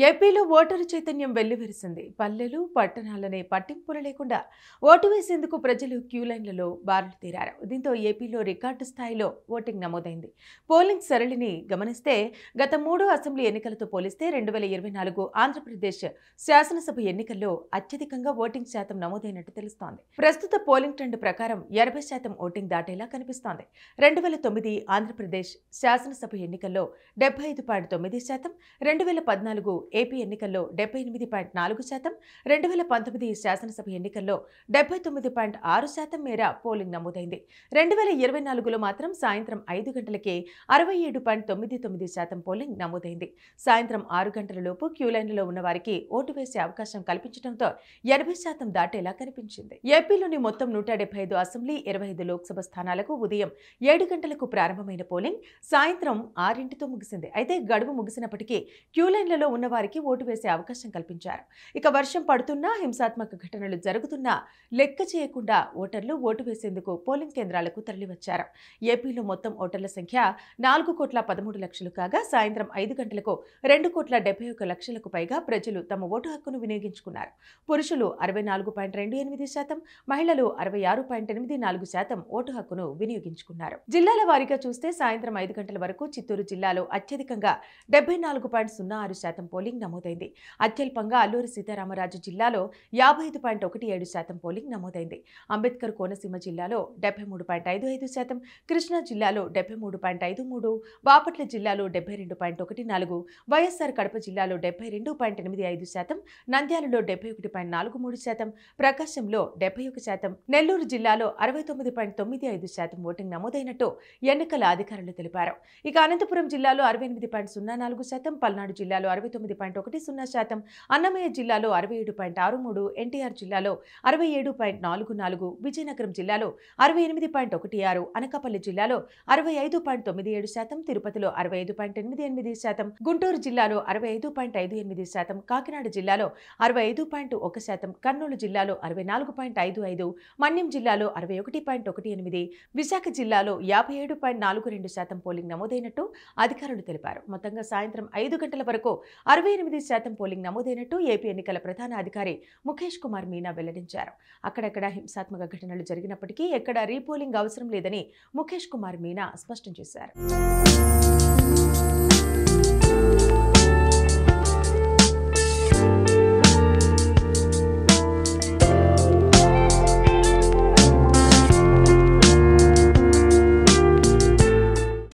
ఏపీలో ఓటరు చైతన్యం వెల్లివిరిసింది. పల్లెలు, పట్టణాలనే పట్టింపులు లేకుండా ఓటు వేసేందుకు ప్రజలు క్యూలైన్లలో బారులు తీరారు. దీంతో ఏపీలో రికార్డు స్థాయిలో ఓటింగ్ నమోదైంది. పోలింగ్ సరళిని గమనిస్తే గత 3 అసెంబ్లీ ఎన్నికలతో పోలిస్తే 2024 ఆంధ్రప్రదేశ్ శాసనసభ ఎన్నికల్లో అత్యధికంగా ఓటింగ్ శాతం నమోదైనట్టు తెలుస్తోంది. ప్రస్తుత పోలింగ్ ట్రెండ్ ప్రకారం 80% ఓటింగ్ దాటేలా కనిపిస్తోంది. 2009 ఆంధ్రప్రదేశ్ శాసనసభ ఎన్నికల్లో 75.9%, 2014 ఏపీ ఎన్నికల్లో 78.4%, 2019 శాసనసభ ఎన్నికల్లో 79.6% మేర పోలింగ్ నమోదైంది. 2024లో మాత్రం సాయంత్రం 5 గంటలకే 67.99% పోలింగ్ నమోదైంది. సాయంత్రం 6 గంటలలోపు క్యూలైన్లలో ఉన్న వారికి ఓటు వేసే అవకాశం కల్పించడంతో 80% దాటేలా కనిపించింది. ఏపీలోని మొత్తం 175 అసెంబ్లీ, 25 లోక్సభ స్థానాలకు ఉదయం 7 గంటలకు ప్రారంభమైన పోలింగ్ సాయంత్రం 6ంటితో ముగిసింది. అయితే గడువు ముగిసినప్పటికీ క్యూలైన్లలో ఉన్న వారికి ఓటు వేసే అవకాశం కల్పించారు. ఇక వర్షం పడుతున్నా, హింసాత్మక ఘటనలు జరుగుతున్నా లెక్క చేయకుండా ఓటర్లు ఓటు వేసేందుకు పోలింగ్ కేంద్రాలకు తరలివచ్చారు. ఏపీలో మొత్తం ఓటర్ల సంఖ్య 4,13,00,000 కాగా సాయంత్రం 5 గంటలకు 2,71,00,000కు పైగా ప్రజలు తమ ఓటు హక్కును వినియోగించుకున్నారు. పురుషులు 64.28%, మహిళలు 66.84% ఓటు హక్కును వినియోగించుకున్నారు. జిల్లాల వారీగా చూస్తే సాయంత్రం 5 గంటల వరకు చిత్తూరు జిల్లాలో అత్యధికంగా 74.06% పోలింగ్ నమోదైంది. అత్యల్పంగా అల్లూరి సీతారామరాజు జిల్లాలో 55.17% పోలింగ్ నమోదైంది. అంబేద్కర్ కోనసీమ జిల్లాలో 73.55%, కృష్ణా జిల్లాలో 73.53%, బాపట్ల జిల్లాలో 72.14%, వైఎస్ఆర్ కడప జిల్లాలో 72.85%, నంద్యాలలో 71.43%, ప్రకాశంలో 71%, నెల్లూరు జిల్లాలో 69.95% ఓటింగ్ నమోదైనట్టు ఎన్నికల అధికారులు తెలిపారు. ఇక అనంతపురం జిల్లాలో 68.04%, పల్నాడు జిల్లాలో 69.10%, అన్నమయ్య జిల్లాలో 67.63%, ఎన్టీఆర్ జిల్లాలో 67.44%, విజయనగరం జిల్లాలో 68.16%, అనకాపల్లి జిల్లాలో 65.97%, తిరుపతిలో 65.88%, గుంటూరు జిల్లాలో 65.58%, కాకినాడ జిల్లాలో 65.1%, కర్నూలు జిల్లాలో 64.55%, మన్యం జిల్లాలో 61.18%, విశాఖ జిల్లాలో 57.42% పోలింగ్ నమోదైనట్టు అధికారులు తెలిపారు. మొత్తంగా సాయంత్రం 5 గంటల వరకు 68% పోలింగ్ నమోదైనట్టు ఏపీ ఎన్నికల ప్రధాన అధికారి ముఖేష్ కుమార్ మీనా వెల్లడించారు. అక్కడక్కడ హింసాత్మక ఘటనలు జరిగినప్పటికీ ఎక్కడా రీపోలింగ్ అవసరం లేదని ముఖేష్ కుమార్ మీనా స్పష్టం చేశారు.